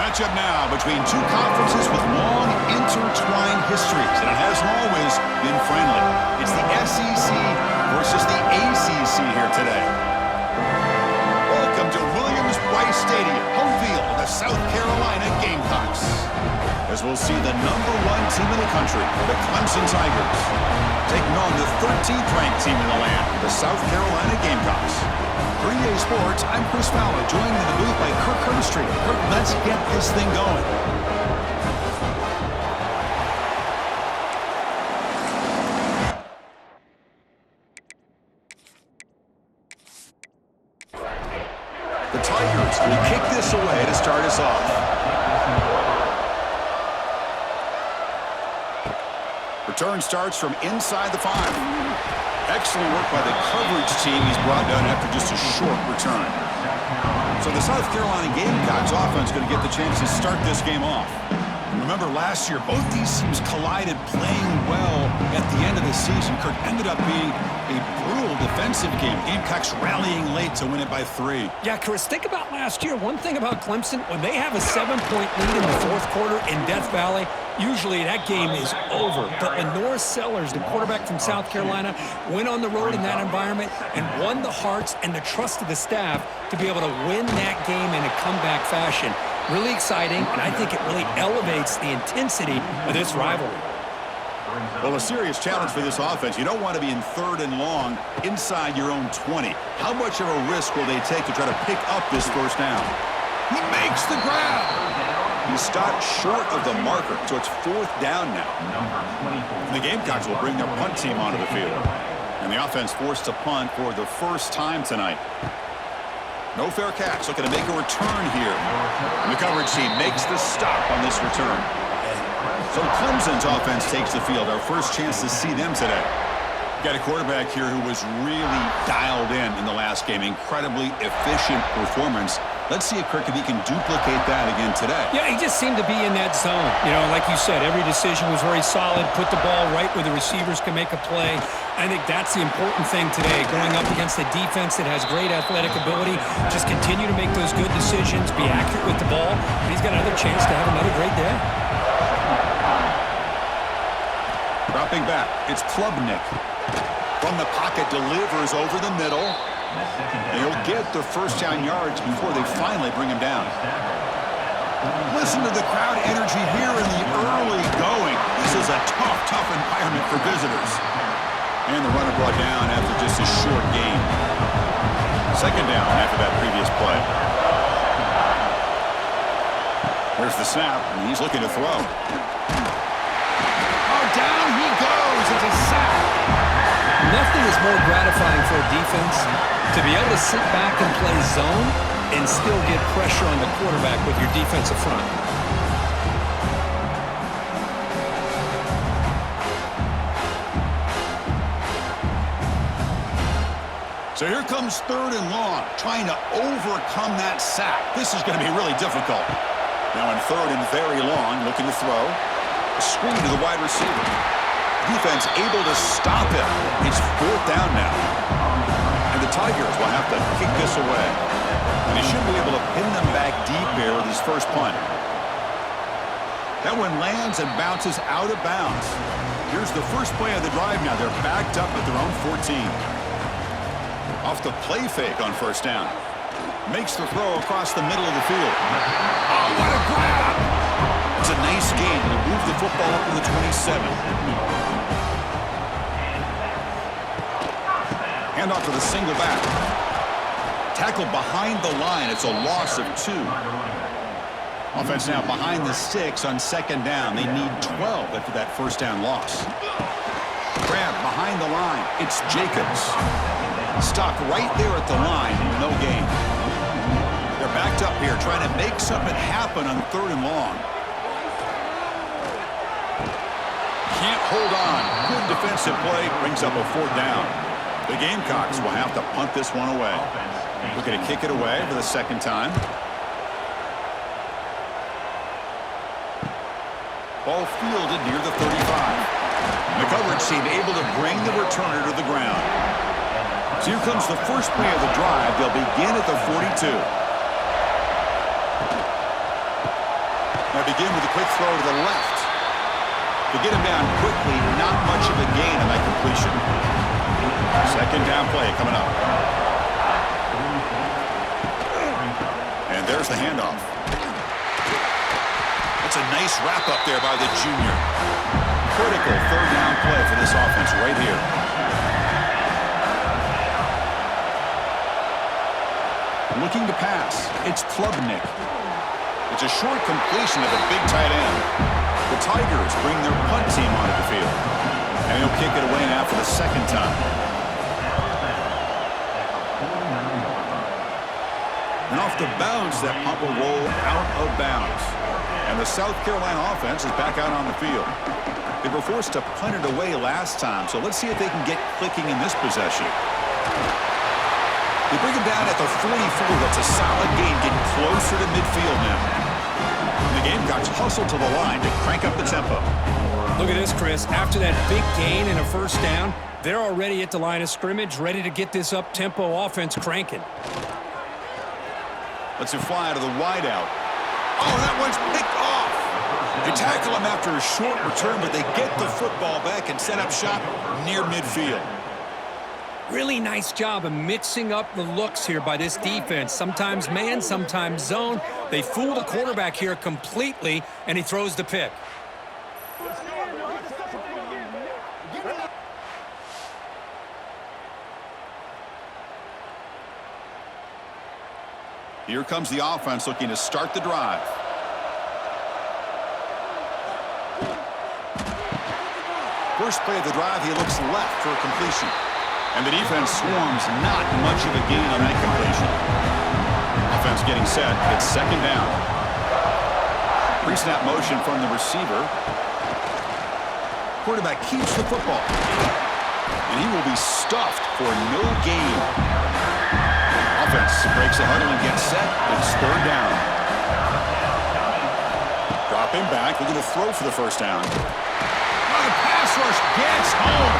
Matchup now between two conferences with long intertwined histories, and it hasn't always been friendly. It's the SEC versus the ACC here today. Welcome to Williams-Brice Stadium, home field of the South Carolina Gamecocks, as we'll see the #1 team in the country, the Clemson Tigers, taking on the 13th ranked team in the land, the South Carolina Gamecocks. 3A Sports, I'm Chris Fowler, joined in the booth by Kirk Herbstreit. Kirk, let's get this thing going. The Tigers will kick this away to start us off. Return starts from inside the 5. Excellent work by the coverage team he's brought down after just a short return. So the South Carolina Gamecocks offense is going to get the chance to start this game off. And remember last year, both these teams collided playing well at the end of the season. Kirk, ended up being a brutal defensive game. Gamecocks rallying late to win it by 3. Yeah, Chris, think about last year. One thing about Clemson, when they have a 7-point lead in the fourth quarter in Death Valley, usually that game is over. But Lenore Sellers, the quarterback from South Carolina, went on the road in that environment and won the hearts and the trust of the staff to be able to win that game in a comeback fashion. Really exciting, and I think it really elevates the intensity of this rivalry. Well, a serious challenge for this offense. You don't want to be in 3rd and long inside your own 20. How much of a risk will they take to try to pick up this first down? He makes the grab. He stopped short of the marker, so it's 4th down now. The Gamecocks will bring their punt team onto the field. And the offense forced to punt for the first time tonight. No fair catch, looking to make a return here. And the coverage team makes the stop on this return. So Clemson's offense takes the field. Our first chance to see them today. Got a quarterback here who was really dialed in the last game. Incredibly efficient performance. Let's see if Kirk, if he can duplicate that again today. Yeah, he just seemed to be in that zone. You know, like you said, every decision was very solid. Put the ball right where the receivers can make a play. I think that's the important thing today. Going up against a defense that has great athletic ability. Just continue to make those good decisions. Be accurate with the ball. And he's got another chance to have another great day. Dropping back, it's Klubnik. From the pocket, delivers over the middle. And he'll get the first down yards before they finally bring him down. Listen to the crowd energy here in the early going. This is a tough environment for visitors. And the runner brought down after just a short gain. 2nd down after that previous play. There's the snap, and he's looking to throw. Oh, down he goes. It's a sack. Nothing is more gratifying for a defense to be able to sit back and play zone and still get pressure on the quarterback with your defensive front. So here comes 3rd and long, trying to overcome that sack. This is going to be really difficult. Now in 3rd and very long, looking to throw. A screen to the wide receiver. Defense able to stop him. It's 4th down now. And the Tigers will have to kick this away. And they should be able to pin them back deep here with his first punt. That one lands and bounces out of bounds. Here's the first play of the drive now. They're backed up at their own 14. Off the play fake on 1st down. Makes the throw across the middle of the field. Oh, what a grab! It's a nice gain. He'll move the football up to the 27. Handoff to the single back. Tackle behind the line. It's a loss of 2. Offense now behind the 6 on 2nd down. They need 12 after that first down loss. Grab behind the line. It's Jacobs. Stopped right there at the line. No gain. They're backed up here trying to make something happen on 3rd and long. Can't hold on. Good defensive play. Brings up a 4th down. The Gamecocks will have to punt this one away. Looking to kick it away for the 2nd time. Ball fielded near the 35. The coverage team able to bring the returner to the ground. So here comes the first play of the drive. They'll begin at the 42. to begin with a quick throw to the left. To get him down quickly, not much of a gain on that completion. Second down play coming up. And there's the handoff. That's a nice wrap up there by the junior. Critical third down play for this offense right here. Looking to pass. It's Klubnik. It's a short completion of a big tight end. The Tigers bring their punt team onto the field. And he'll kick it away now for the second time. And off the bounce, that punt will roll out of bounds. And the South Carolina offense is back out on the field. They were forced to punt it away last time, so let's see if they can get clicking in this possession. They bring him down at the 44. That's a solid gain, getting closer to midfield now. And the Gamecocks hustle to the line to crank up the tempo. Look at this, Chris. After that big gain and a first down, they're already at the line of scrimmage, ready to get this up-tempo offense cranking. Let's fly out of the wideout. Oh, that one's picked off. They tackle him after a short return, but they get the football back and set up shop near midfield. Really nice job of mixing up the looks here by this defense. Sometimes man, sometimes zone. They fool the quarterback here completely, and he throws the pick. Here comes the offense looking to start the drive. First play of the drive, he looks left for a completion. And the defense swarms, not much of a gain on that completion. Offense getting set. It's second down. Pre-snap motion from the receiver. Quarterback keeps the football. And he will be stuffed for no gain. Offense breaks a huddle and gets set. It's third down. Drop him back. They're going to throw for the first down. Oh, the pass rush gets home.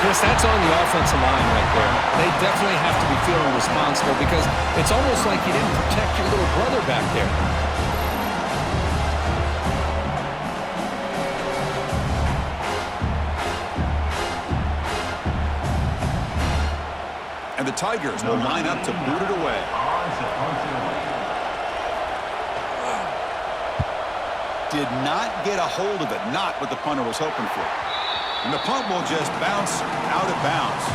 Chris, that's on the offensive line right there. They definitely have to be feeling responsible because it's almost like you didn't protect your little brother back there. And the Tigers will line up to boot it away. Did not get a hold of it, not what the punter was hoping for. And the punt will just bounce out of bounds.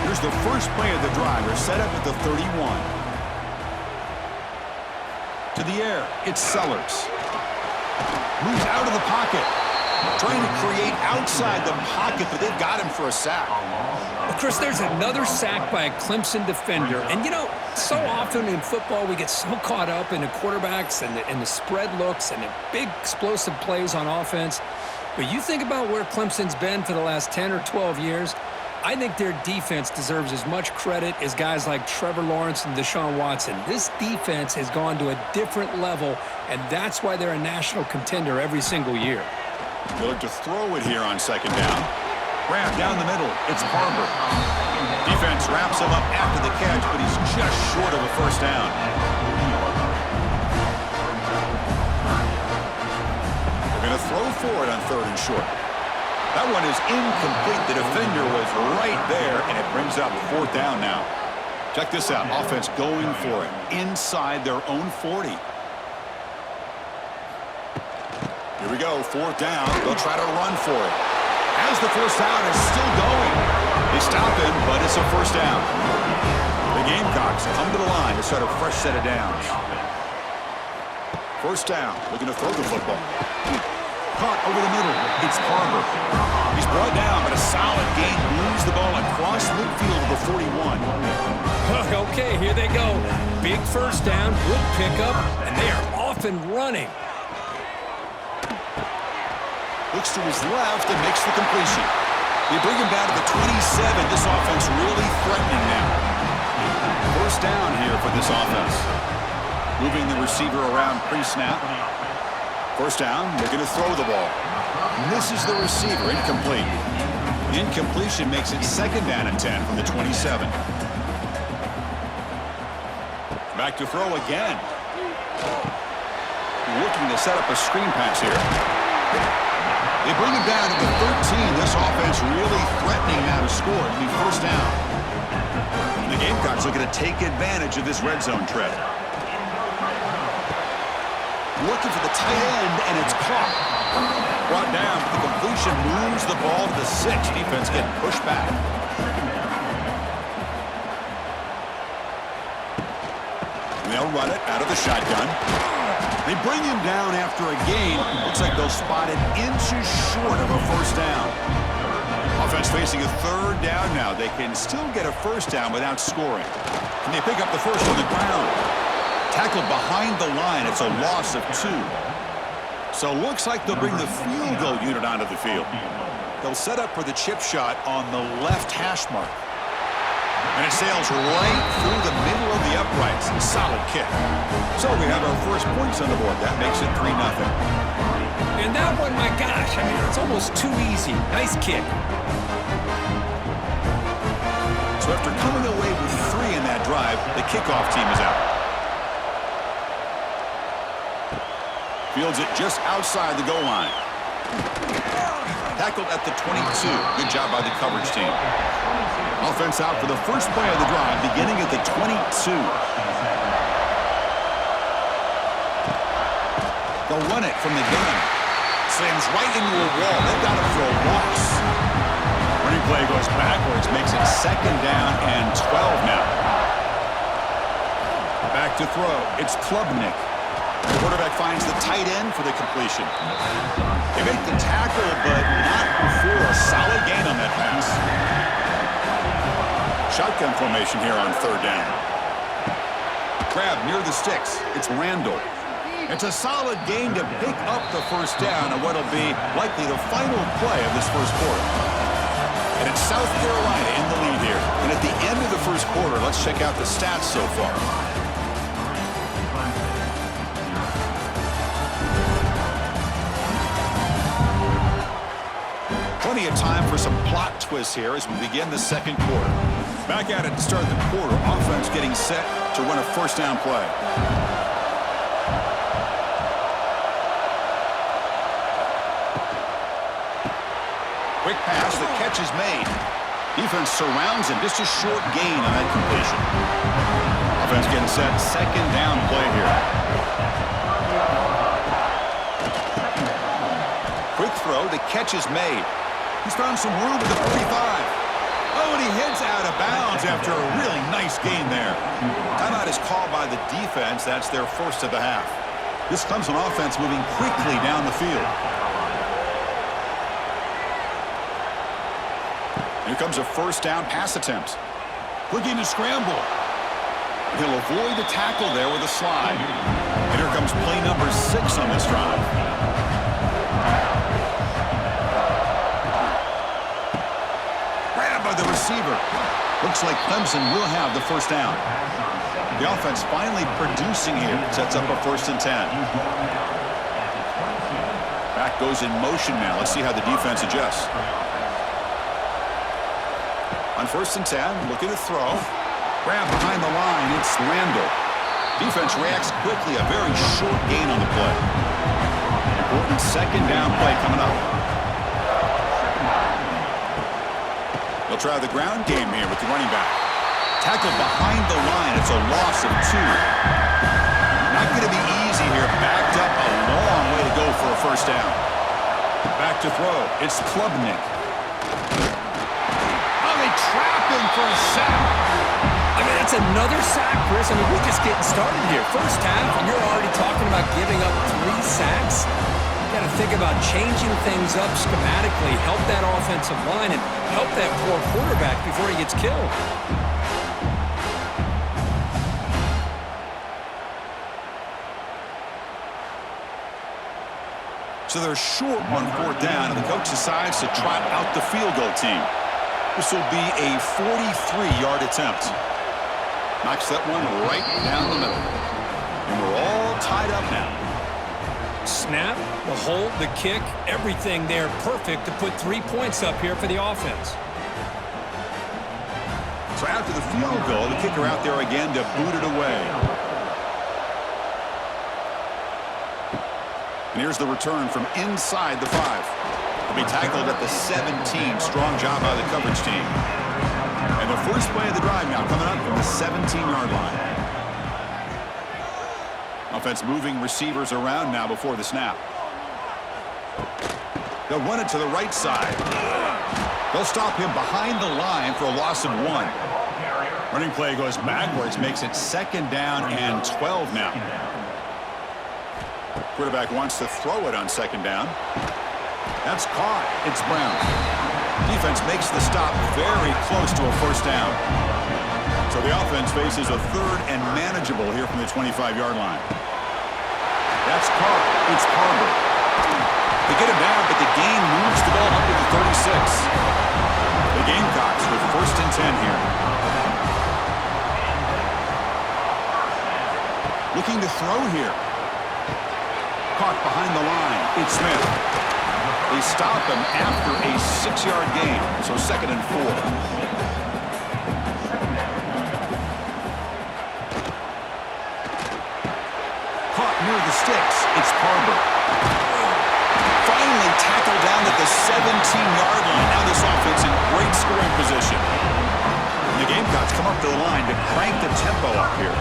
Here's the first play of the drive. They're set up at the 31. To the air, it's Sellers. Moves out of the pocket. Trying to create outside the pocket, but they've got him for a sack. Well, Chris, there's another sack by a Clemson defender. And, you know, so often in football we get so caught up in the quarterbacks and the spread looks and the big explosive plays on offense. But you think about where Clemson's been for the last 10 or 12 years, I think their defense deserves as much credit as guys like Trevor Lawrence and Deshaun Watson. This defense has gone to a different level, and that's why they're a national contender every single year. They look to throw it here on second down. Grab down the middle. It's Harbor. Defense wraps him up after the catch, but he's just short of a first down. They're going to throw for it on third and short. That one is incomplete. The defender was right there, and it brings up fourth down now. Check this out. Offense going for it inside their own 40. Here we go. Fourth down. They'll try to run for it. As the first down is still going. They stop him, but it's a first down. The Gamecocks come to the line to start a fresh set of downs. First down. Looking to throw the football. Caught over the middle. It's Harbor. He's brought down, but a solid gain moves the ball across midfield to the 41. Okay, here they go. Big first down, good pickup, and they are off and running. Looks to his left and makes the completion. They bring him down to the 27. This offense really threatening now. First down here for this offense. Moving the receiver around pre-snap. First down, they're going to throw the ball. Misses the receiver, incomplete. Incompletion makes it second down and 10 from the 27. Back to throw again. looking to set up a screen pass here. They bring him down to the 13. This offense really threatening now to score. It'll be first down. And the Gamecocks looking to take advantage of this red zone trip. Looking for the tight end, and it's caught. Brought down, but the completion moves the ball to the 6. Defense getting pushed back. They'll run it out of the shotgun. They bring him down after a gain. Looks like they'll spot it inches short of a first down. Offense facing a third down now. They can still get a first down without scoring. Can they pick up the first on the ground? Tackled behind the line. It's a loss of 2. So looks like they'll bring the field goal unit onto the field. They'll set up for the chip shot on the left hash mark. And it sails right through the middle of the uprights. Solid kick. So we have our first points on the board. That makes it 3-0. And that one, my gosh, I mean, it's almost too easy. Nice kick. So after coming away with 3 in that drive, the kickoff team is out. Fields it just outside the goal line. Tackled at the 22. Good job by the coverage team. Offense out for the first play of the drive, beginning at the 22. They'll run it from the gun. Slams right into a wall. They've got him for a loss. Running play goes backwards, makes it second down and 12 now. Back to throw. It's Klubnik. The quarterback finds the tight end for the completion. They make the tackle, but not before a solid gain on that pass. Shotgun formation here on third down. Grab near the sticks. It's Randall. It's a solid gain to pick up the first down on what'll be likely the final play of this first quarter. And it's South Carolina in the lead here. And at the end of the first quarter, let's check out the stats so far. Plenty of time for some plot twists here as we begin the second quarter. Back at it to start the quarter. Offense getting set to run a first down play. Quick pass, the catch is made. Defense surrounds him, just a short gain on that completion. Offense getting set, second down play here. Quick throw, the catch is made. He's found some room at the 45. Oh, and he heads out of bounds after a really nice gain there. Timeout is called by the defense. That's their first of the half. This Clemson offense moving quickly down the field. Here comes a first down pass attempt. Looking to scramble. He'll avoid the tackle there with a slide. And here comes play number 6 on this drive. Grabbed by the receiver. Looks like Clemson will have the first down. The offense finally producing here. Sets up a 1st and 10. Back goes in motion now. Let's see how the defense adjusts. On 1st and 10, looking to throw. Grab behind the line, it's Randall. Defense reacts quickly, a very short gain on the play. Important second down play coming up. They'll try the ground game here with the running back. Tackled behind the line, it's a loss of 2. Not going to be easy here, backed up a long way to go for a first down. Back to throw, it's Klubnik. Trap him for a sack. I mean, that's another sack, Chris. I mean, we're just getting started here. First half, and you're already talking about giving up 3 sacks. You got to think about changing things up schematically, help that offensive line, and help that poor quarterback before he gets killed. So they're short on 4th down, and the coach decides to trot out the field goal team. This will be a 43-yard attempt. Knocks that one right down the middle. And we're all tied up now. Snap, the hold, the kick, everything there perfect to put 3 points up here for the offense. So after the field goal, the kicker out there again to boot it away. And here's the return from inside the 5. He'll be tackled at the 17. Strong job by the coverage team. And the first play of the drive now coming up from the 17-yard line. Offense moving receivers around now before the snap. They'll run it to the right side. They'll stop him behind the line for a loss of 1. Running play goes backwards, makes it 2nd down and 12 now. Quarterback wants to throw it on 2nd down. That's caught. It's Brown. Defense makes the stop very close to a 1st down. So the offense faces a 3rd and manageable here from the 25-yard line. That's caught. It's Harbor. They get him down, but the gain moves the ball up to the 36. The Gamecocks with 1st and 10 here. Looking to throw here. Caught behind the line. It's Smith. They stop him after a 6-yard gain, so 2nd and 4. Caught near the sticks. It's Harbor. Finally tackled down at the 17-yard line. Now this offense in great scoring position. And the Gamecocks come up to the line to crank the tempo up here.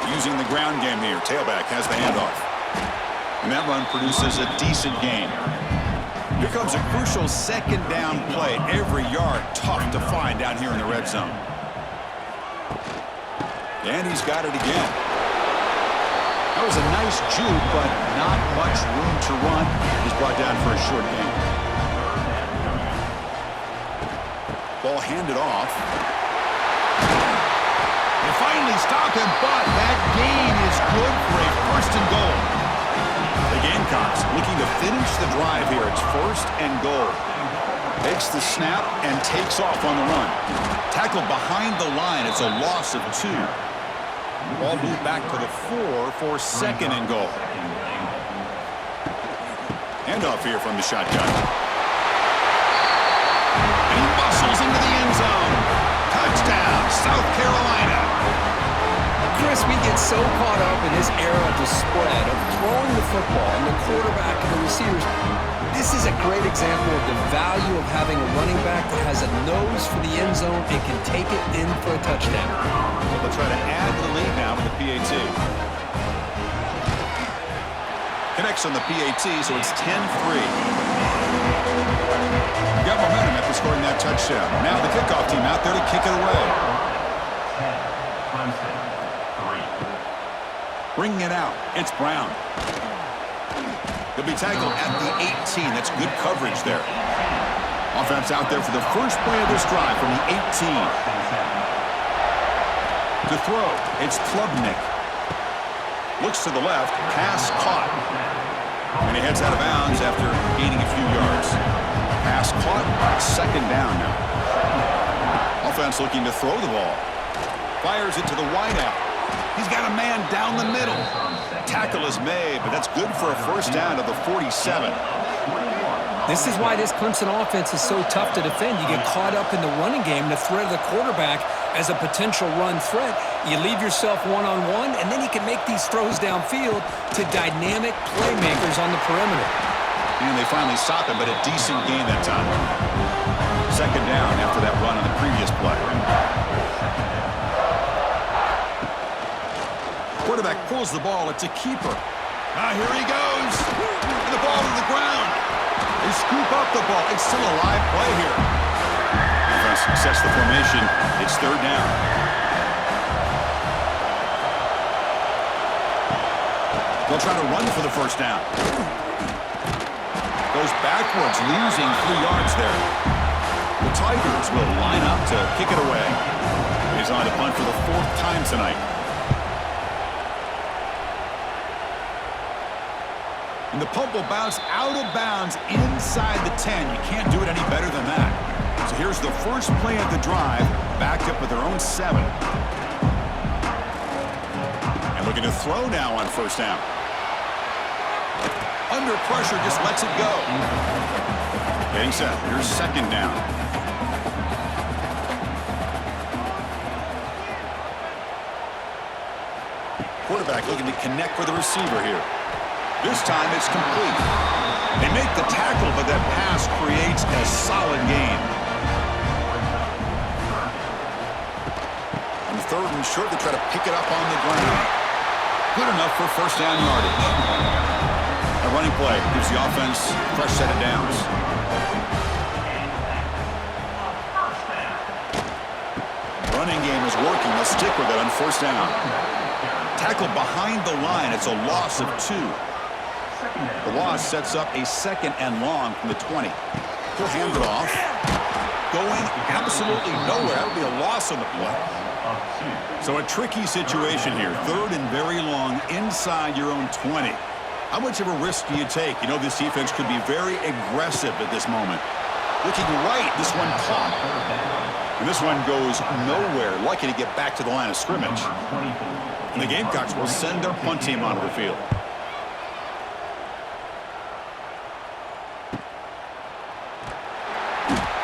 Using the ground game here. Tailback has the handoff. And that run produces a decent gain. Here comes a crucial 2nd down play. Every yard tough to find down here in the red zone. And he's got it again. That was a nice juke, but not much room to run. He's brought down for a short gain. Ball handed off. They finally stop him, but that gain is good for a 1st and goal. The Gamecocks looking to finish the drive here. It's 1st and goal. Takes the snap and takes off on the run. Tackled behind the line. It's a loss of 2. Ball moved back to the 4 for 2nd and goal. Handoff here from the shotgun. And he muscles into the end zone. Touchdown, South Carolina. Chris, we get so caught up in this era of the spread, of throwing the football and the quarterback and the receivers. This is a great example of the value of having a running back that has a nose for the end zone and can take it in for a touchdown. So they'll try to add the lead now with the PAT. Connects on the PAT, so it's 10-3. Got momentum after scoring that touchdown. Now the kickoff team out there to kick it away. Bringing it out, it's Brown. He'll be tackled at the 18. That's good coverage there. Offense out there for the first play of this drive from the 18. To throw, it's Klubnik. Looks to the left, pass caught. And he heads out of bounds after gaining a few yards. Pass caught, 2nd down now. Offense looking to throw the ball. Fires it to the wideout. He's got a man down the middle. Tackle is made, but that's good for a 1st down to the 47. This is why this Clemson offense is so tough to defend. You get caught up in the running game, the threat of the quarterback as a potential run threat. You leave yourself one-on-one, and then you can make these throws downfield to dynamic playmakers on the perimeter. And they finally stop him, but a decent gain that time. 2nd down after that run on the previous play. Quarterback pulls the ball. It's a keeper. Here he goes. And the ball to the ground. They scoop up the ball. It's still a live play here. Offense sets the formation. It's 3rd down. They'll try to run for the 1st down. Goes backwards, losing 3 yards there. The Tigers will line up to kick it away. He's on to punt for the 4th time tonight. And the punt will bounce out of bounds inside the 10. You can't do it any better than that. So here's the first play of the drive, backed up with their own 7. And looking to throw now on 1st down. Under pressure, just lets it go. Getting set. Here's 2nd down. quarterback looking to connect with the receiver here. This time it's complete. They make the tackle, but that pass creates a solid gain. On 3rd and short, they try to pick it up on the ground. Good enough for first down yardage. A running play gives the offense a fresh set of downs. Running game is working. They'll stick with it on 1st down. Tackled behind the line. It's a loss of 2. The loss sets up a 2nd and long from the 20. He'll hand it off. Going absolutely nowhere. That'll be a loss on the play. So a tricky situation here. 3rd and very long inside your own 20. How much of a risk do you take? You know this defense could be very aggressive at this moment. Looking right, this one caught. And this one goes nowhere. Lucky to get back to the line of scrimmage. And the Gamecocks will send their punt team onto the field.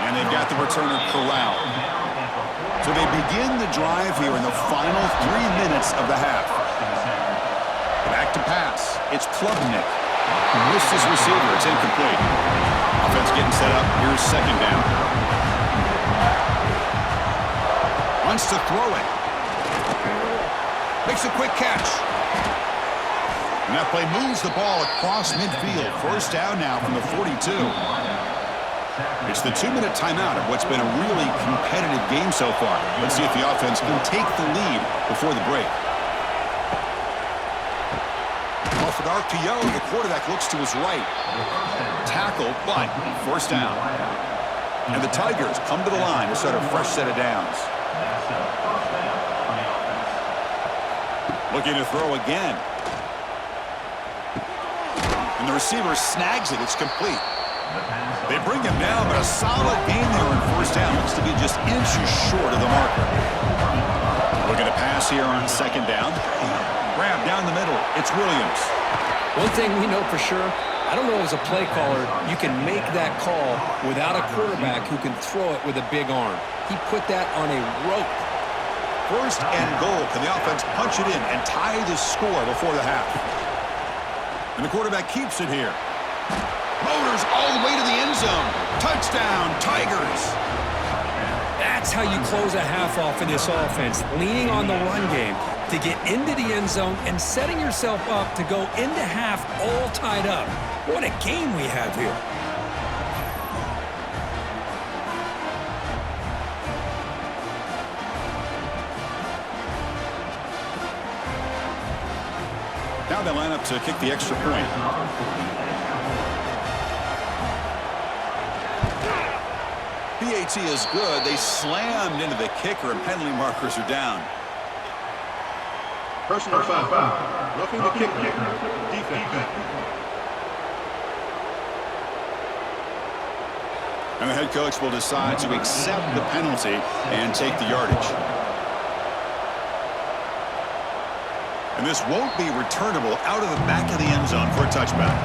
And they've got the returner corralled. So they begin the drive here in the final 3 minutes of the half. Back to pass. It's Klubnik. Missed his receiver. It's incomplete. Offense getting set up. Here's 2nd down. Wants to throw it. Makes a quick catch. And that play moves the ball across midfield. 1st down now from the 42. It's the 2-minute timeout of what's been a really competitive game so far. Let's see if the offense can take the lead before the break. Off an RPO, the quarterback looks to his right. Tackle, but 1st down. And the Tigers come to the line to start a fresh set of downs. Looking to throw again. And the receiver snags it. It's complete. They bring him down, but a solid gain there on 1st down. Looks to be just inches short of the marker. Looking to pass here on 2nd down. Grab down the middle. It's Williams. One thing we know for sure, I don't know as a play caller, you can make that call without a quarterback who can throw it with a big arm. He put that on a rope. 1st and goal. Can the offense punch it in and tie the score before the half? And the quarterback keeps it here. Motors all the way to the end zone. Touchdown, Tigers. That's how you close a half off in this offense, leaning on the run game to get into the end zone and setting yourself up to go into half all tied up. What a game we have here. Now they line up to kick the extra point. PAT is good. They slammed into the kicker, and penalty markers are down. Personal foul. Roughing the kicker. Defense. And the head coach will decide to accept the penalty and take the yardage. And this won't be returnable out of the back of the end zone for a touchback.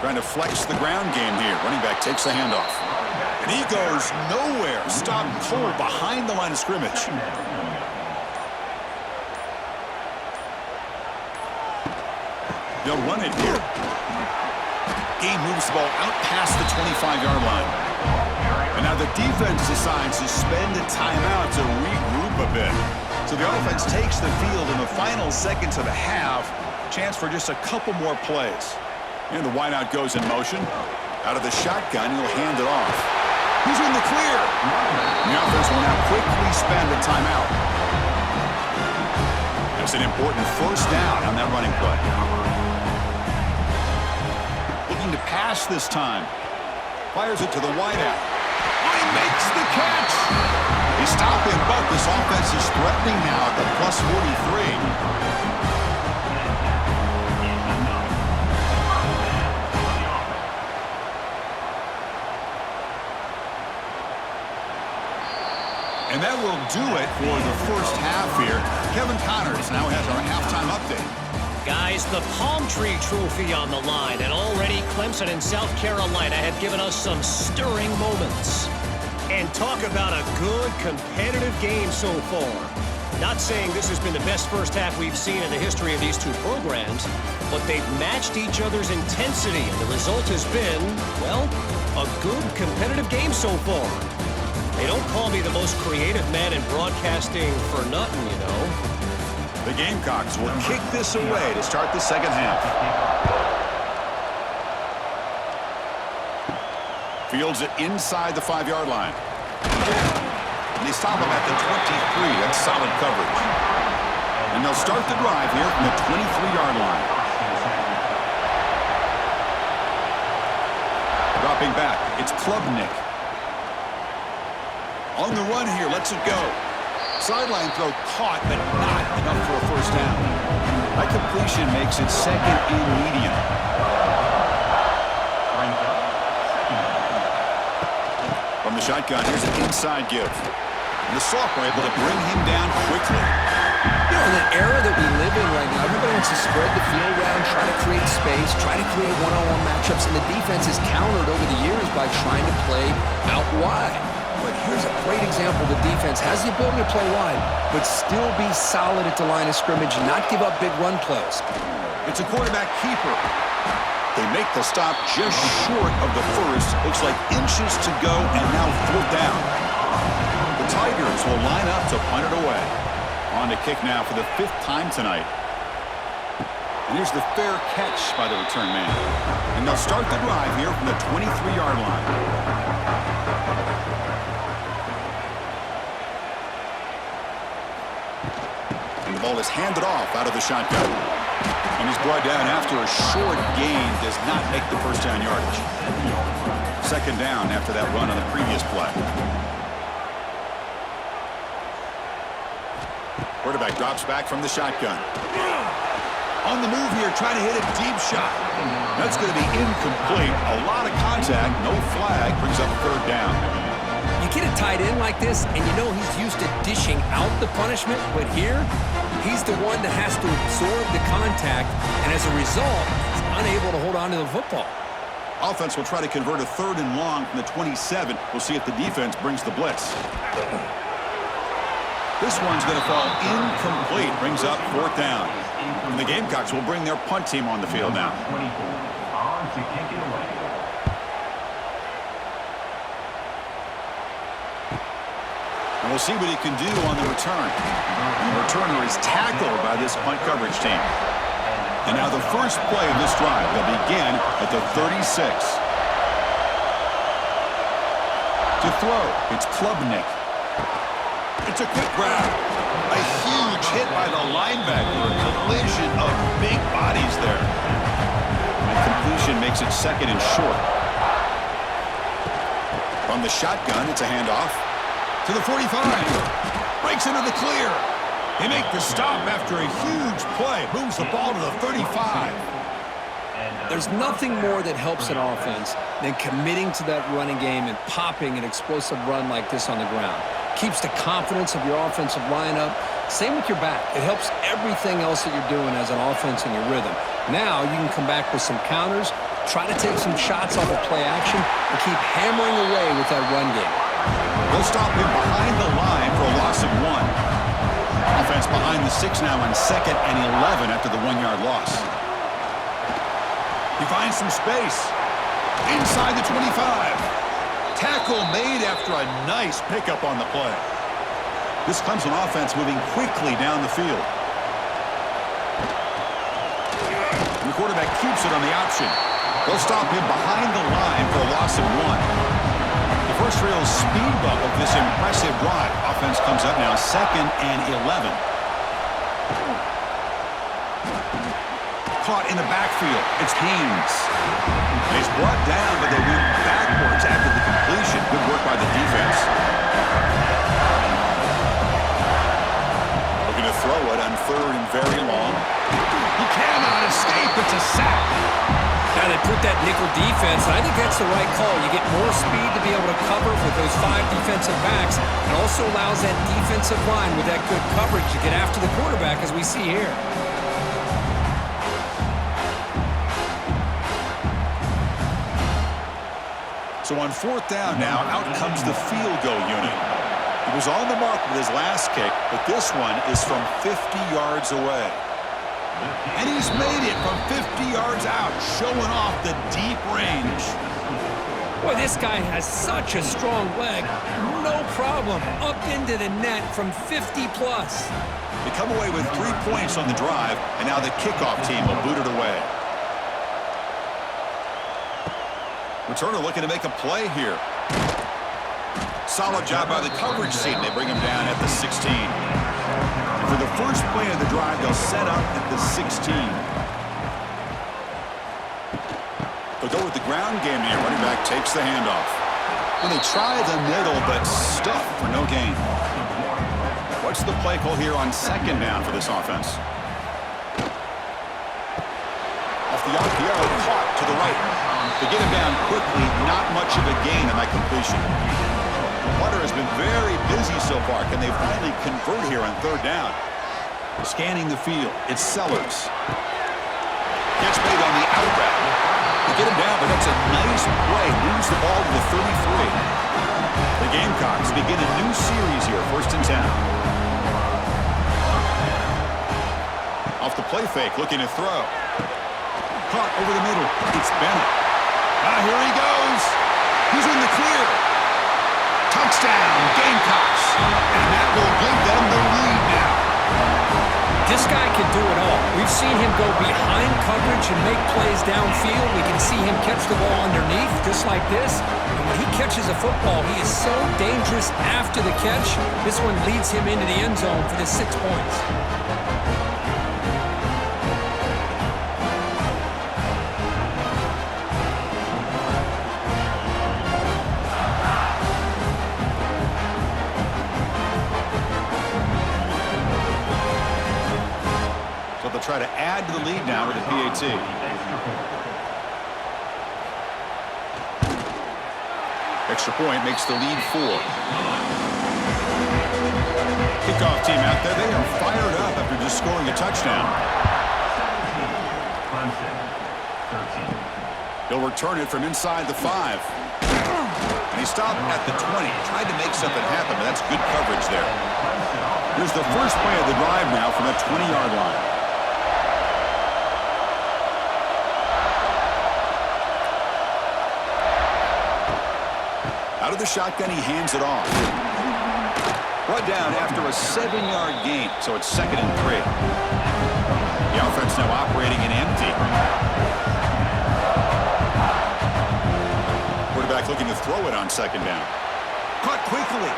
Trying to flex the ground game here. Running back takes the handoff. And he goes nowhere. Stopped cold behind the line of scrimmage. They'll run it here. Game moves the ball out past the 25-yard line. And now the defense decides to spend a timeout to regroup a bit. So the offense takes the field in the final seconds of the half. Chance for just a couple more plays. And the wideout goes in motion. Out of the shotgun, he'll hand it off. He's in the clear. The offense will now quickly spend a timeout. That's an important 1st down on that running play. Looking to pass this time. Fires it to the wideout. Oh, he makes the catch. They stop him, but this offense is threatening now at the plus 43. And that will do it for the 1st half here. Kevin Connors now has our halftime update. Guys, the Palm Tree Trophy on the line, and already Clemson and South Carolina have given us some stirring moments. And talk about a good competitive game so far. Not saying this has been the best first half we've seen in the history of these two programs, but they've matched each other's intensity, and the result has been, well, a good competitive game so far. They don't call me the most creative man in broadcasting for nothing, you know. The Gamecocks will kick this away to start the second half. Fields it inside the 5-yard line. And they stop him at the 23. That's solid coverage. And they'll start the drive here from the 23-yard line. Dropping back, it's Klubnik. On the run here, lets it go. Sideline throw caught, but not enough for a first down. That completion makes it second and medium. From the shotgun, here's an inside give. And the sophomore able to bring him down quickly. You know, in an era that we live in right now, everybody wants to spread the field around, try to create space, try to create one-on-one matchups, and the defense is countered over the years by trying to play out wide. But here's a great example. The defense has the ability to play wide, but still be solid at the line of scrimmage and not give up big run plays. It's a quarterback keeper. They make the stop just short of the first. Looks like inches to go, and now 4th down. The Tigers will line up to punt it away. On to kick now for the 5th time tonight. And here's the fair catch by the return man. And they'll start the drive here from the 23-yard line. And the ball is handed off out of the shotgun. And he's brought down after a short gain. Does not make the first down yardage. 2nd down after that run on the previous play. Quarterback drops back from the shotgun. On the move here, trying to hit a deep shot. That's going to be incomplete. A lot of contact, no flag, brings up 3rd down. You get a tight end like this, and you know he's used to dishing out the punishment, but here, he's the one that has to absorb the contact, and as a result, he's unable to hold on to the football. Offense will try to convert a 3rd and long from the 27. We'll see if the defense brings the blitz. This one's going to fall incomplete. Brings up 4th down. And the Gamecocks will bring their punt team on the field now. And we'll see what he can do on the return. The returner is tackled by this punt coverage team. And now the first play of this drive. They'll begin at the 36. To throw, it's Klubnik. It's a quick grab. A huge hit by the linebacker. A collision of big bodies there. And completion makes it 2nd and short. From the shotgun, it's a handoff. To the 45. Breaks into the clear. They make the stop after a huge play. Moves the ball to the 35. There's nothing more that helps an offense than committing to that running game and popping an explosive run like this on the ground. Keeps the confidence of your offensive lineup. Same with your back. It helps everything else that you're doing as an offense in your rhythm. Now you can come back with some counters, try to take some shots off of play action, and keep hammering away with that run game. They'll stop him behind the line for a loss of 1. Offense behind the 6 now on 2nd and 11 after the 1-yard loss. He finds some space. Inside the 25. Tackle made after a nice pickup on the play. This Clemson offense moving quickly down the field. And the quarterback keeps it on the option. They'll stop him behind the line for a loss of 1. The first real speed bump of this impressive drive. Offense comes up now 2nd and 11. Caught in the backfield. It's Haynes. He's brought down, but they went backwards after the completion. Good work by the defense. Looking to throw it on 3rd and very long. He cannot escape. It's a sack. Now they put that nickel defense, and I think that's the right call. You get more speed to be able to cover with those 5 defensive backs. It also allows that defensive line with that good coverage to get after the quarterback, as we see here. So on 4th down now, out comes the field goal unit. He was on the mark with his last kick, but this one is from 50 yards away. And he's made it from 50 yards out, showing off the deep range. Boy, this guy has such a strong leg. No problem. Up into the net from 50 plus. They come away with 3 points on the drive, and now the kickoff team will boot it away. Returner looking to make a play here. Solid job by the coverage team. They bring him down at the 16. And for the first play of the drive, they'll set up at the 16. They'll go with the ground game here. Running back takes the handoff. And they try the middle, but stuff for no gain. What's the play call here on 2nd down for this offense? Off the RPO, caught to the right. They get him down quickly, not much of a gain on that completion. Butter has been very busy so far. Can they finally convert here on 3rd down? Scanning the field, it's Sellers. Catch made on the out route. They get him down, but that's a nice play. Moves the ball to the 33. The Gamecocks begin a new series here, 1st and 10. Off the play fake, looking to throw. Caught over the middle. It's Bennett. Here he goes. He's in the clear. Touchdown, Gamecocks. And that will give them the lead now. This guy can do it all. We've seen him go behind coverage and make plays downfield. We can see him catch the ball underneath, just like this. And when he catches a football, he is so dangerous after the catch. This one leads him into the end zone for the 6 points. Try to add to the lead now with the PAT. Extra point makes the lead 4. Kickoff team out there. They are fired up after just scoring a touchdown. He'll return it from inside the 5. And he stopped at the 20. Tried to make something happen, but that's good coverage there. Here's the first play of the drive now from the 20-yard line. Out of the shotgun, he hands it off. Brought down after a 7-yard gain, so it's 2nd and 3. The offense now operating in empty. Quarterback looking to throw it on 2nd down. Caught quickly.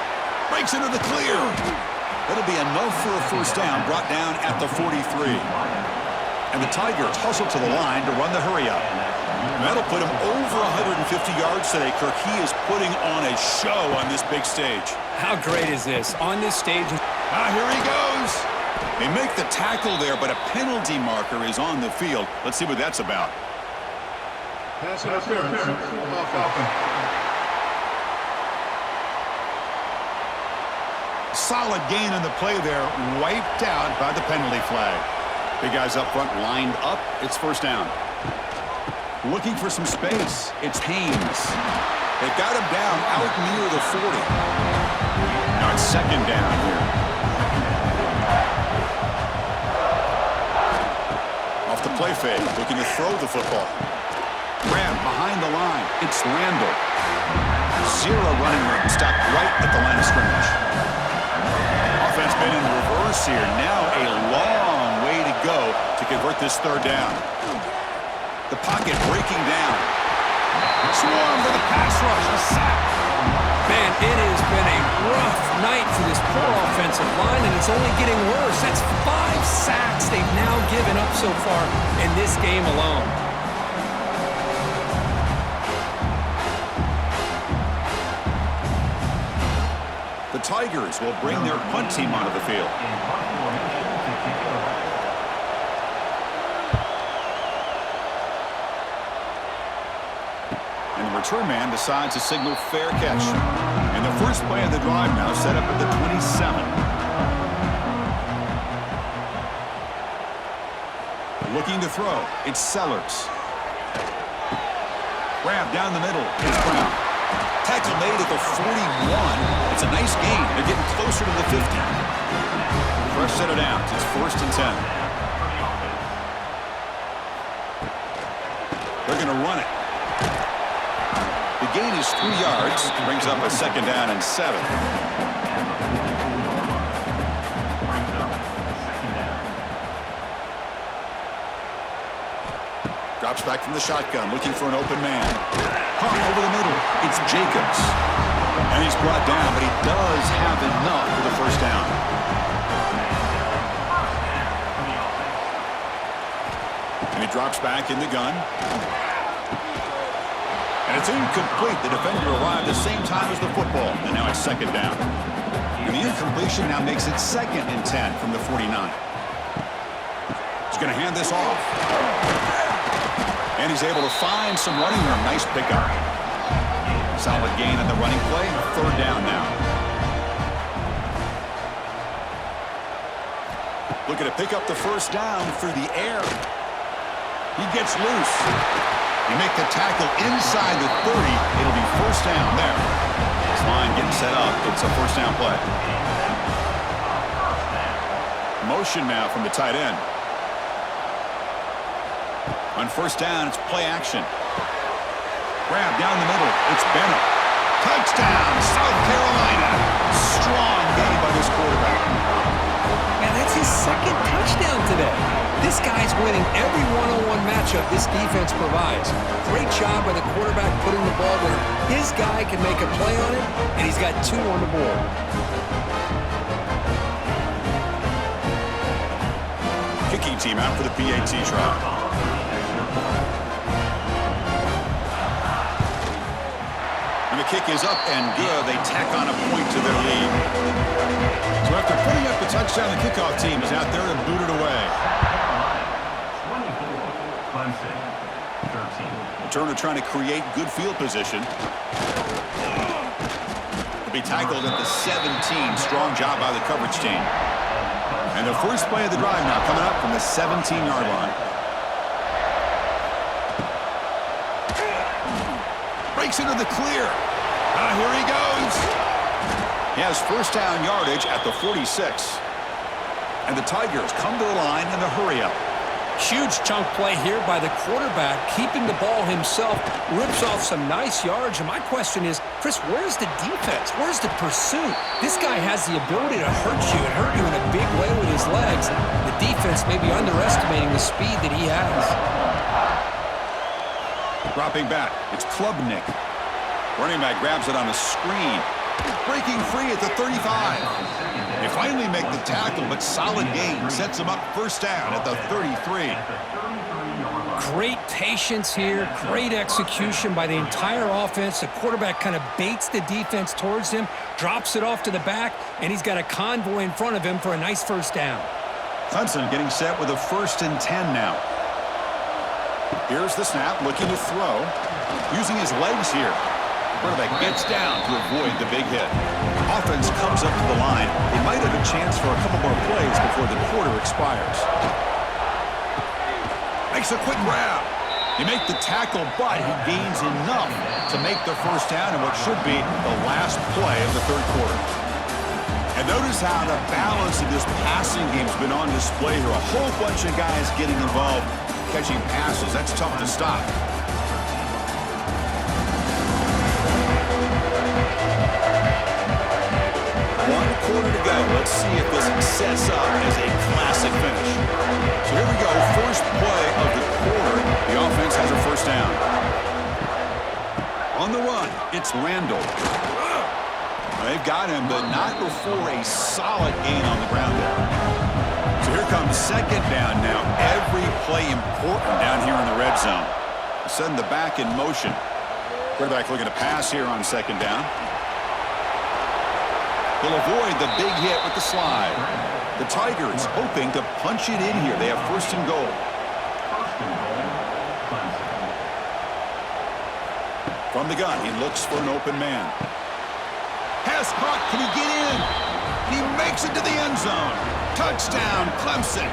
Breaks into the clear. That'll be enough for a 1st down, brought down at the 43. And the Tigers hustle to the line to run the hurry up. That'll put him over 150 yards today, Kirk. He is putting on a show on this big stage. How great is this? On this stage. Here he goes. They make the tackle there, but a penalty marker is on the field. Let's see what that's about. Pass interference. Offense. Solid gain on the play there, wiped out by the penalty flag. Big guys up front lined up. It's 1st down. Looking for some space. It's Haynes. They've got him down out near the 40. Now it's 2nd down here. Off the play fake, looking to throw the football. Grab behind the line. It's Randall. 0 running room. Stopped right at the line of scrimmage. Offense been in reverse here. Now a long way to go to convert this 3rd down. The pocket breaking down. Swarm for the pass rush. A sack. Man, it has been a rough night for this poor offensive line, and it's only getting worse. That's 5 sacks they've now given up so far in this game alone. The Tigers will bring their punt team onto the field. And the return man decides to signal fair catch. And the first play of the drive now set up at the 27. Looking to throw. It's Sellers. Grab down the middle. It's Brown. Tackle made at the 41. It's a nice gain. They're getting closer to the 50. Fresh set of downs. It's 1st and 10. They're going to run it. The gain is 3 yards. Brings up a 2nd down and 7. Drops back from the shotgun, looking for an open man. Caught over the middle. It's Jacobs. And he's brought down, but he does have enough for the 1st down. And he drops back in the gun. And it's incomplete. The defender arrived the same time as the football. And now it's 2nd down. And the incompletion now makes it 2nd and 10 from the 49. He's going to hand this off. And he's able to find some running room. Nice pickup. Solid gain on the running play. 3rd down now. Looking to pick up the 1st down through the air. He gets loose. You make the tackle inside the 30. It'll be 1st down there. This line getting set up. It's a 1st down play. Motion now from the tight end. On 1st down, it's play action. Grab down the middle. It's Bennett. Touchdown, South Carolina. Strong game by this quarterback. Man, that's his 2nd touchdown today. This guy's winning every one-on-one matchup this defense provides. Great job by the quarterback putting the ball where his guy can make a play on it, and he's got 2 on the board. Kicking team out for the PAT try. And the kick is up and good. They tack on a point to their lead. So after putting up the touchdown, the kickoff team is out there to boot it away. 24, Clemson, 13. Turner trying to create good field position. To be tackled at the 17. Strong job by the coverage team. And the first play of the drive now coming up from the 17-yard line. Breaks into the clear. Here he goes. He has 1st down yardage at the 46. And the Tigers come to the line in the hurry-up. Huge chunk play here by the quarterback, keeping the ball himself, rips off some nice yards. And my question is, Chris, where's the defense? Where's the pursuit? This guy has the ability to hurt you and hurt you in a big way with his legs. The defense may be underestimating the speed that he has. Dropping back, it's Klubnik. Running back grabs it on the screen. Breaking free at the 35. They finally make the tackle, but solid gain sets them up 1st down at the 33. Great patience here, great execution by the entire offense. The quarterback kind of baits the defense towards him, drops it off to the back, and he's got a convoy in front of him for a nice 1st down. Clemson getting set with a 1st and 10 now. Here's the snap, looking to throw. Using his legs here. Quarterback gets down to avoid the big hit. Offense comes up to the line. They might have a chance for a couple more plays before the quarter expires. Makes a quick grab. You make the tackle, but he gains enough to make the 1st down in what should be the last play of the 3rd quarter. And notice how the balance of this passing game has been on display here. A whole bunch of guys getting involved, catching passes. That's tough to stop. Quarter to go. Let's see if this sets up as a classic finish. So here we go. First play of the quarter. The offense has a 1st down. On the run, it's Randall. They've got him, but not before a solid gain on the ground there. So here comes 2nd down now. Every play important down here in the red zone. Sending the back in motion. Quarterback looking to pass here on 2nd down. He'll avoid the big hit with the slide. The Tigers hoping to punch it in here. They have 1st and goal. From the gun, he looks for an open man. Pass caught. Can he get in? He makes it to the end zone. Touchdown, Clemson.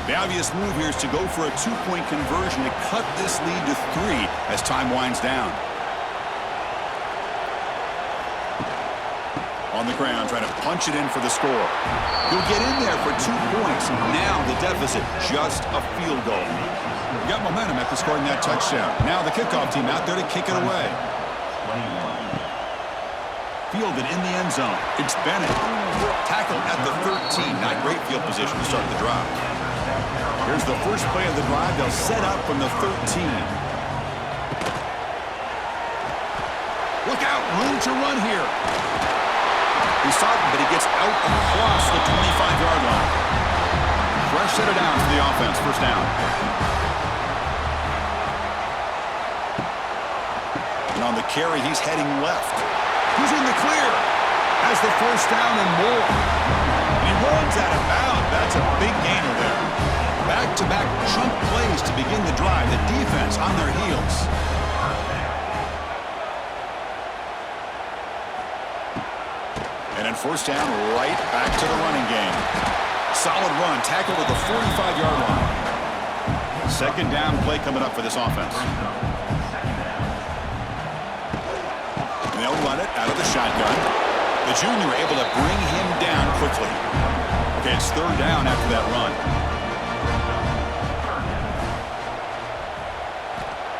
The obvious move here is to go for a two-point conversion to cut this lead to 3 as time winds down. On the ground, trying to punch it in for the score. He'll get in there for 2 points. Now the deficit, just a field goal. We got momentum after scoring that touchdown. Now the kickoff team out there to kick it away. Fielded in the end zone. It's Bennett. Tackled at the 13. Not great field position to start the drive. Here's the first play of the drive. They'll set up from the 13. Look out, room to run here. He's talking, but he gets out across the 25-yard line. Fresh set of downs for the offense. First down. And on the carry, he's heading left. He's in the clear. Has the first down and more. And he runs out of bounds. That's a big gainer there. Back-to-back chunk plays to begin the drive. The defense on their heels. And then first down, right back to the running game. Solid run, tackled at the 45-yard line. Second down play coming up for this offense. And they'll run it out of the shotgun. The junior able to bring him down quickly. Okay, it's third down after that run.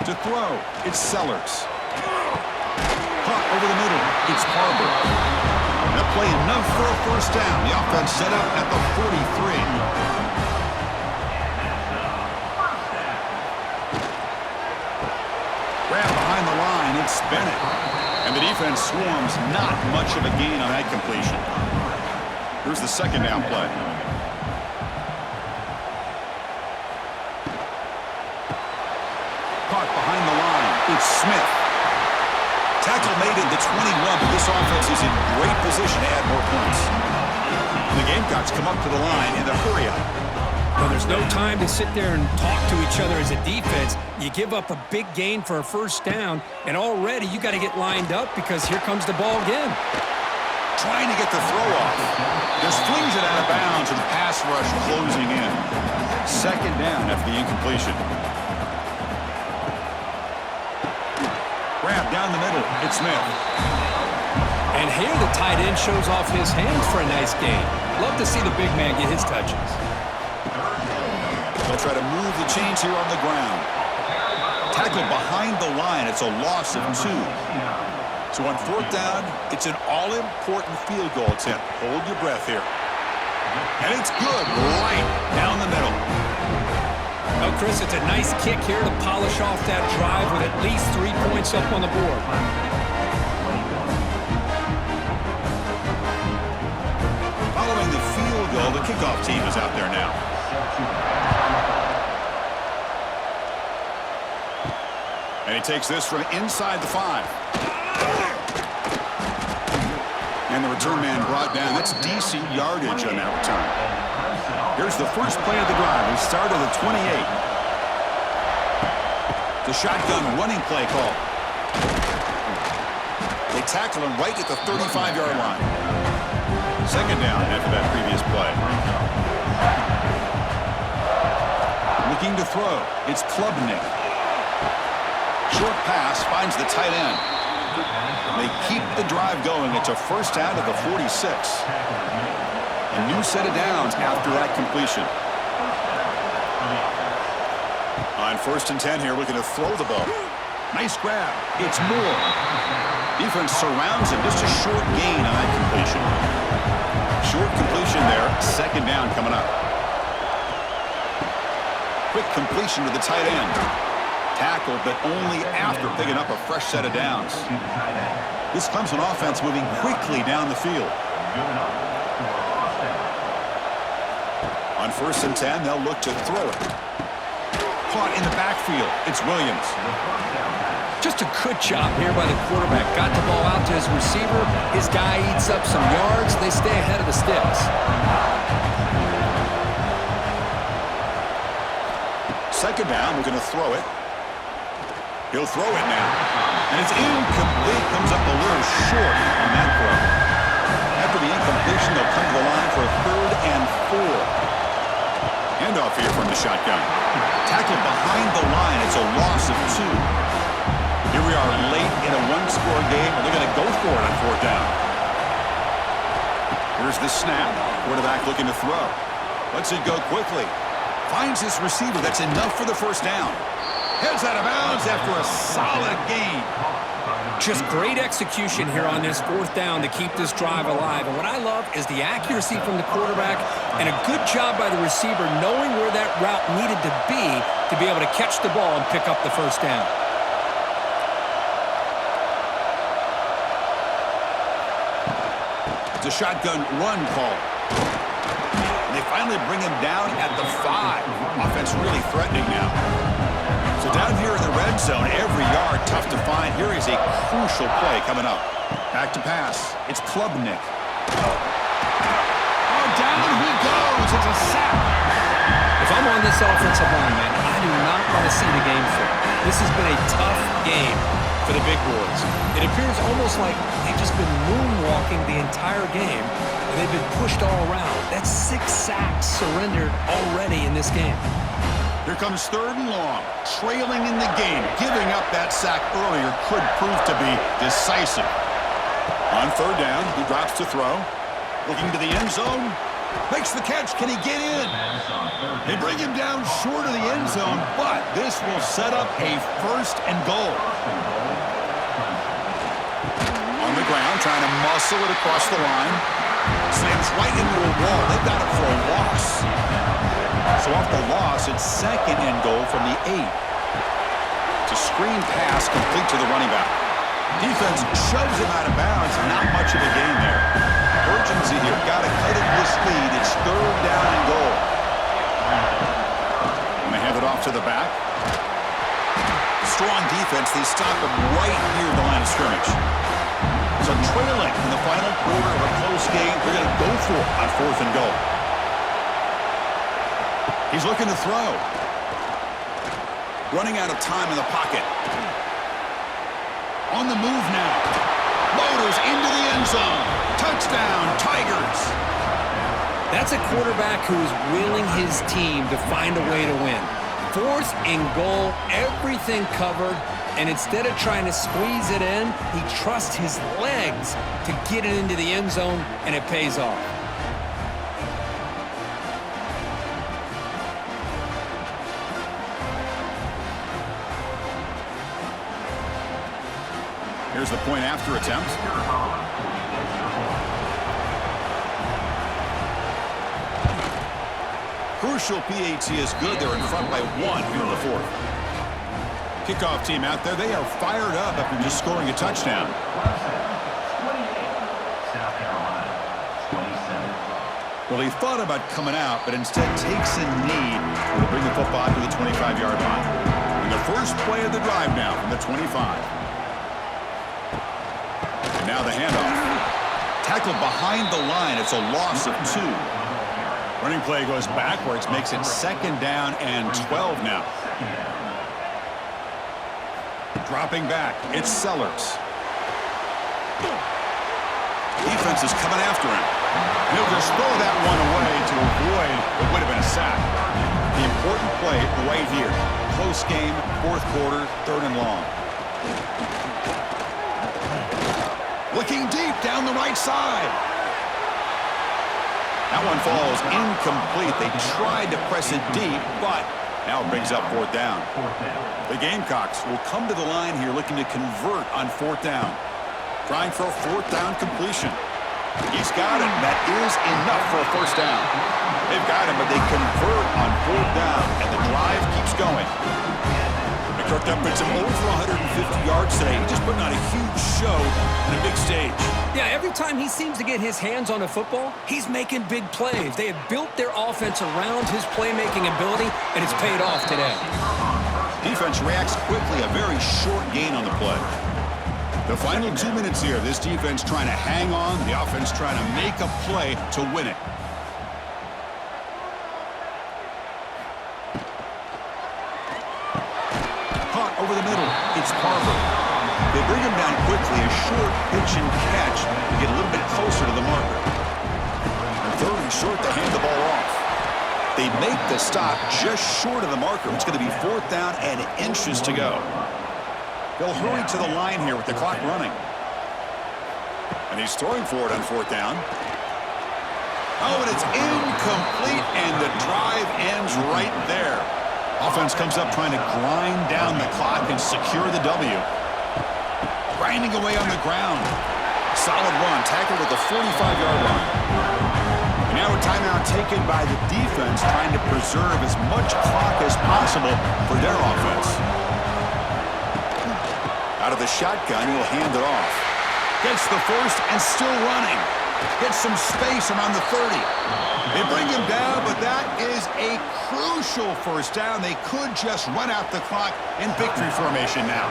To throw, it's Sellers. Caught over the middle, it's Harbor. That play enough for a first down. The offense set up at the 43. Grab behind the line, it's Bennett. And the defense swarms, not much of a gain on that completion. Here's the second down play. Caught behind the line, it's Smith. Tackle made at the 21, but this offense is in great position to add more points. And the Gamecocks come up to the line in the hurry-up. Well, there's no time to sit there and talk to each other as a defense. You give up a big gain for a first down, and already you got to get lined up because here comes the ball again. Trying to get the throw off. Just flings it out of bounds and pass rush closing in. Second down after the incompletion. Grab down the middle. It's Smith. And here the tight end shows off his hands for a nice gain. Love to see the big man get his touches. They'll try to move the chains here on the ground. Tackled behind the line. It's a loss of 2. So on fourth down, it's an all-important field goal attempt. Hold your breath here. And it's good right down the middle. Well, Chris, it's a nice kick here to polish off that drive with at least 3 points up on the board. Following the field goal, the kickoff team is out there now. And he takes this from inside the 5. And the return man brought down. That's decent yardage on that return. Here's the first play of the drive. He started at 28. The shotgun running play call. They tackle him right at the 35-yard line. Second down after that previous play. Looking to throw. It's Klubnik. Short pass finds the tight end. They keep the drive going. It's a first down to the 46. A new set of downs after that completion. On first and 10 here, looking to throw the ball. Nice grab. It's Moore. Defense surrounds him. Just a short gain on that completion. Short completion there. Second down coming up. Quick completion to the tight end. Tackled, but only after picking up a fresh set of downs. This Clemson offense moving quickly down the field. On first and 10, they'll look to throw it. Caught in the backfield. It's Williams. Just a good job here by the quarterback. Got the ball out to his receiver. His guy eats up some yards. They stay ahead of the sticks. Second down, we're going to throw it. He'll throw it now. And it's incomplete. Comes up a little short on that throw. After the incompletion, they'll come to the line for a 3rd and 4. Handoff handoff here from the shotgun. Tackled behind the line. It's a loss of 2. Here we are late in a one-score game, and they're going to go for it on 4th down. Here's the snap. Quarterback looking to throw. Lets it go quickly. Finds his receiver. That's enough for the 1st down. Heads out of bounds after a solid gain. Just great execution here on this 4th down to keep this drive alive. And what I love is the accuracy from the quarterback and a good job by the receiver knowing where that route needed to be able to catch the ball and pick up the 1st down. It's a shotgun run call. And they finally bring him down at the 5. Offense really threatening now. So down here in the red zone, every yard tough to find. Here is a crucial play coming up. Back to pass. It's Klubnik. Oh, down he goes. It's a sack. If I'm on this offensive line, man, I do not want to see the game flip. This has been a tough game for the big boys. It appears almost like they've just been moonwalking the entire game, and they've been pushed all around. That's 6 sacks surrendered already in this game. Here comes 3rd and long. Trailing in the game. Giving up that sack earlier could prove to be decisive. On 3rd down, he drops to throw. Looking to the end zone. Makes the catch. Can he get in? They bring him down short of the end zone, but this will set up a 1st and goal. On the ground, trying to muscle it across the line. Slams right into a wall. They've got it for a loss. So off the loss, it's 2nd and goal from the 8. It's a screen pass complete to the running back. Defense shoves him out of bounds. Not much of a gain there. Urgency here. Got to cut it this lead. It's 3rd down and goal. And they hand it off to the back. Strong defense. They stop him right near the line of scrimmage. So trailing in the final quarter of a close game, they're going to go for it on 4th and goal. He's looking to throw. Running out of time in the pocket. On the move now. Motors into the end zone. Touchdown, Tigers. That's a quarterback who's willing his team to find a way to win. 4th and goal, everything covered, and instead of trying to squeeze it in, he trusts his legs to get it into the end zone, and it pays off. Here's the point after attempt. Crucial PAT is good. They're in front by 1 here in the 4th. Kickoff team out there. They are fired up after just scoring a touchdown. Well, he thought about coming out, but instead takes a knee to bring the football to the 25-yard line. And the first play of the drive now from the 25. Now the handoff. Tackled behind the line. It's a loss of 2. Running play goes backwards, makes it 2nd down and 12 now. Dropping back. It's Sellers. Defense is coming after him. He'll just throw that one away to avoid what would have been a sack. The important play right here. Close game, 4th quarter, 3rd and long. Looking deep down the right side. That one falls incomplete. They tried to press it deep, but now it brings up 4th down. The Gamecocks will come to the line here looking to convert on 4th down. Trying for a 4th down completion. He's got it. That is enough for a 1st down. They've got him, but they convert on 4th down, and the drive keeps going. Cooked up at some over 150 yards today. He's just putting on a huge show on a big stage. Yeah, every time he seems to get his hands on a football, he's making big plays. They have built their offense around his playmaking ability, and it's paid off today. Defense reacts quickly. A very short gain on the play. The final 2 minutes here. This defense trying to hang on. The offense trying to make a play to win it. Over the middle, it's Carver. They bring him down quickly, a short pitch and catch to get a little bit closer to the marker. And 3rd and short to hand the ball off. They make the stop just short of the marker. It's going to be 4th down and inches to go. They'll hurry to the line here with the clock running. And he's throwing for it on 4th down. Oh, and it's incomplete, and the drive ends right there. Offense comes up trying to grind down the clock and secure the W. Grinding away on the ground. Solid run, tackled at the 45-yard line. And now a timeout taken by the defense, trying to preserve as much clock as possible for their offense. Out of the shotgun, he'll hand it off. Gets the first and still running. Gets some space around the 30. They bring him down, but that is a crucial first down. They could just run out the clock in victory formation now.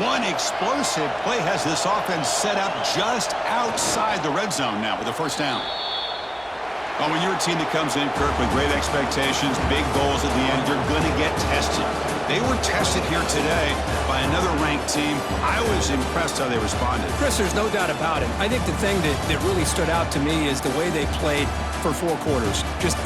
One explosive play has this offense set up just outside the red zone now with a first down. Oh, when you're a team that comes in, Kirk, with great expectations, big goals at the end, you're going to get tested. They were tested here today by another ranked team. I was impressed how they responded. Chris, there's no doubt about it. I think the thing that really stood out to me is the way they played for 4 quarters. Just